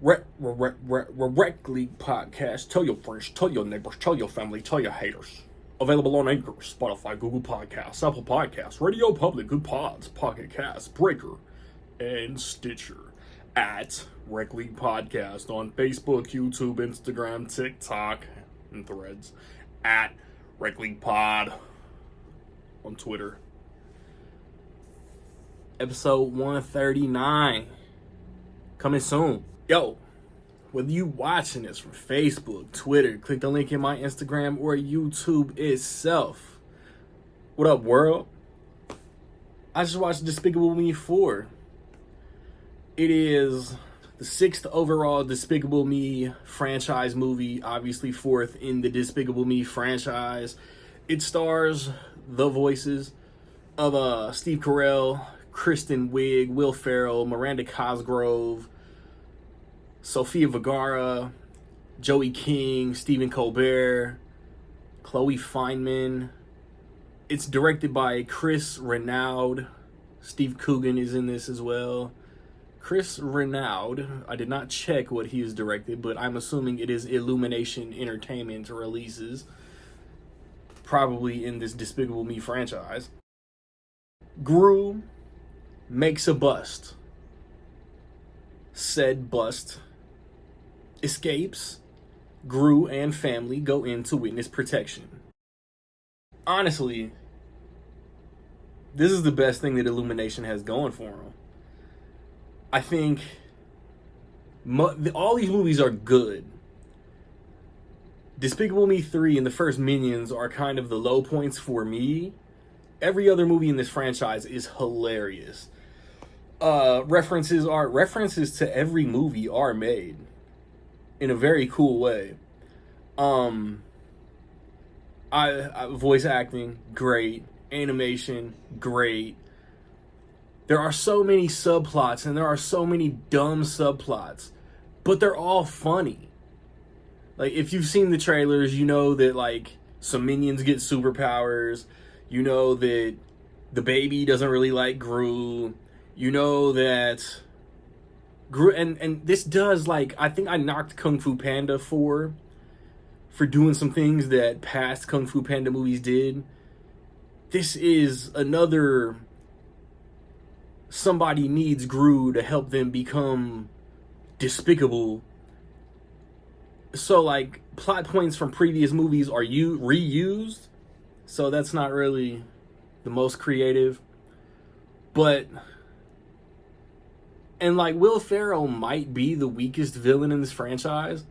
Rec League podcast. Tell your friends, tell your neighbors, tell your family, tell your haters. Available on Anchor, Spotify, Google Podcasts, Apple Podcasts, Radio Public, Good Pods, Pocket Cast, Breaker, and Stitcher. At Rec League Podcast on Facebook, YouTube, Instagram, TikTok, and Threads. At Rec League Pod on Twitter. Episode 139. Coming soon. Yo, whether you watching this from Facebook, Twitter, click the link in my Instagram or YouTube itself. What up, world? I just watched Despicable Me 4. It is the 6th overall Despicable Me franchise movie, obviously 4th in the Despicable Me franchise. It stars the voices of Steve Carell, Kristen Wiig, Will Ferrell, Miranda Cosgrove, Sofia Vergara, Joey King, Stephen Colbert, Chloe Fineman. It's directed by Chris Renaud. Steve Coogan is in this as well. Chris Renaud, I did not check what he has directed, but I'm assuming it is Illumination Entertainment releases, probably in this Despicable Me franchise. Gru makes a bust. Said bust escapes. Gru and family go into witness protection. Honestly, this is the best thing that Illumination has going for them. I think all these movies are good. Despicable Me 3 and the first Minions are kind of the low points for me. Every other movie in this franchise is hilarious. References to every movie are made in a very cool way. Voice acting, great. Animation, great. There are so many subplots and there are so many dumb subplots, but they're all funny. Like, if you've seen the trailers, you know that, like, some minions get superpowers. You know that the baby doesn't really like Gru. You know that Gru, and this does, like, I think I knocked Kung Fu Panda for doing some things that past Kung Fu Panda movies did. This is another somebody needs Gru to help them become despicable. So, like, plot points from previous movies are reused. So that's not really the most creative. But, and like, Will Ferrell might be the weakest villain in this franchise,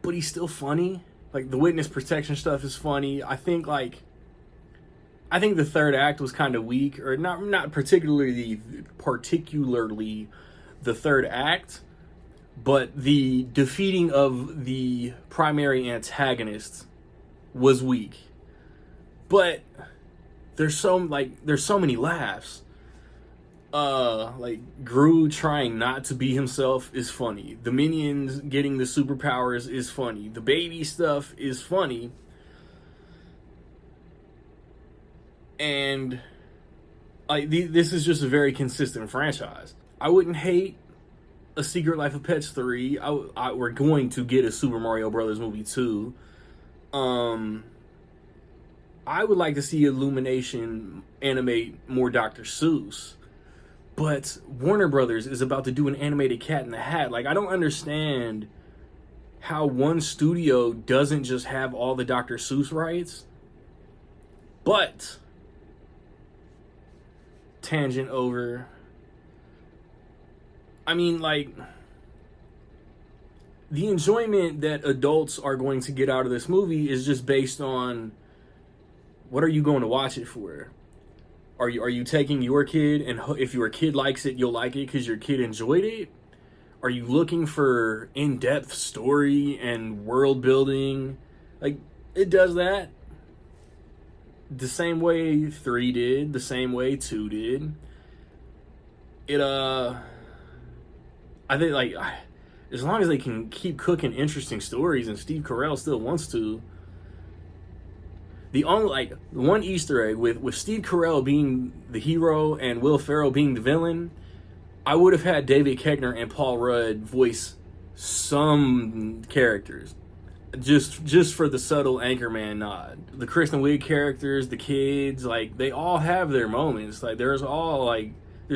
but he's still funny. Like, the witness protection stuff is funny. I think the third act was kind of weak, or not particularly the third act, but the defeating of the primary antagonist was weak. But there's so many laughs. Like, Gru trying not to be himself is funny. The minions getting the superpowers is funny. The baby stuff is funny. And this is just a very consistent franchise. I wouldn't hate a Secret Life of Pets 3. We're going to get a Super Mario Brothers movie 2. I would like to see Illumination animate more Dr. Seuss. But Warner Brothers is about to do an animated Cat in the Hat. Like, I don't understand how one studio doesn't just have all the Dr. Seuss rights. But, tangent over. I mean, like, the enjoyment that adults are going to get out of this movie is just based on, what are you going to watch it for? Are you taking your kid, and if your kid likes it, you'll like it because your kid enjoyed it? Are you looking for in-depth story and world building? Like, it does that. The same way 3 did, the same way 2 did. I think, like, as long as they can keep cooking interesting stories, and Steve Carell still wants to. The only, like, one Easter egg with Steve Carell being the hero and Will Ferrell being the villain, I would have had David Koechner and Paul Rudd voice some characters, just for the subtle Anchorman nod. The Kristen Wiig characters, the kids, like, they all have their moments. Like, there's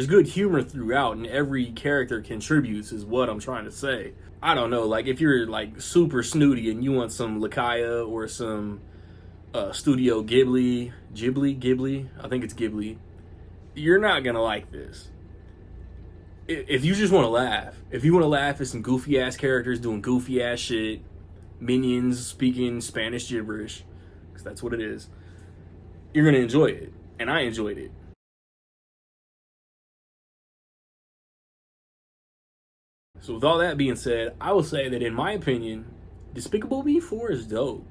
good humor throughout, and every character contributes, is what I'm trying to say. I don't know, like, if you're like super snooty and you want some Lakaya or some Studio Ghibli, I think it's Ghibli, you're not gonna like this. If you just want to laugh, if you want to laugh at some goofy ass characters doing goofy ass shit, minions speaking Spanish gibberish, because that's what it is, you're gonna enjoy it, and I enjoyed it. So with all that being said, I will say that in my opinion, Despicable Me 4 is dope.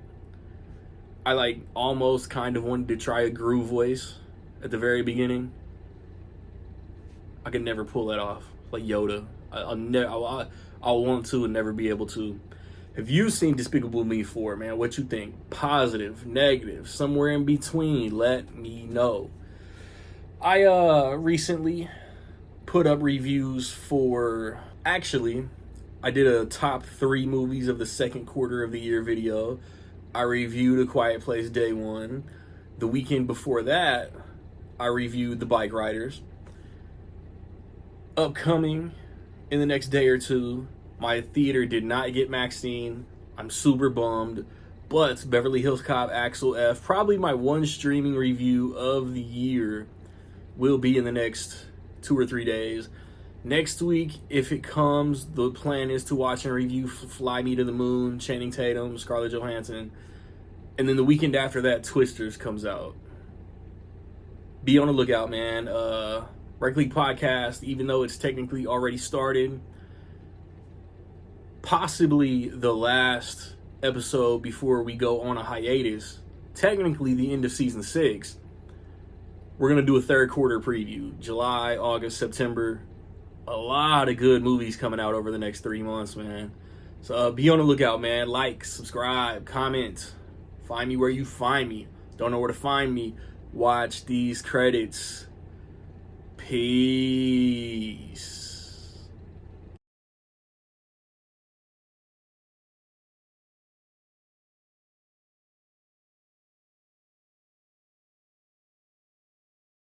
I like almost kind of wanted to try a Gru voice at the very beginning. I could never pull that off, like Yoda. I'll want to and never be able to. Have you seen Despicable Me 4, man? What you think? Positive, negative, somewhere in between? Let me know. I recently put up reviews for. Actually, I did a top 3 movies of the second quarter of the year video. I reviewed A Quiet Place Day 1. The weekend before that, I reviewed The Bike Riders. Upcoming in the next day or two, my theater did not get Maxine. I'm super bummed. But Beverly Hills Cop Axel F, probably my one streaming review of the year, will be in the next 2 or 3 days. Next week, if it comes, the plan is to watch and review Fly Me to the Moon, Channing Tatum, Scarlett Johansson. And then the weekend after that, Twisters comes out. Be on the lookout, man. Rec League Podcast, even though it's technically already started, possibly the last episode before we go on a hiatus, technically the end of season 6, we're going to do a third quarter preview. July, August, September. A lot of good movies coming out over the next 3 months, man. So be on the lookout, man. Like, subscribe, comment. Find me where you find me. Don't know where to find me? Watch these credits. Peace.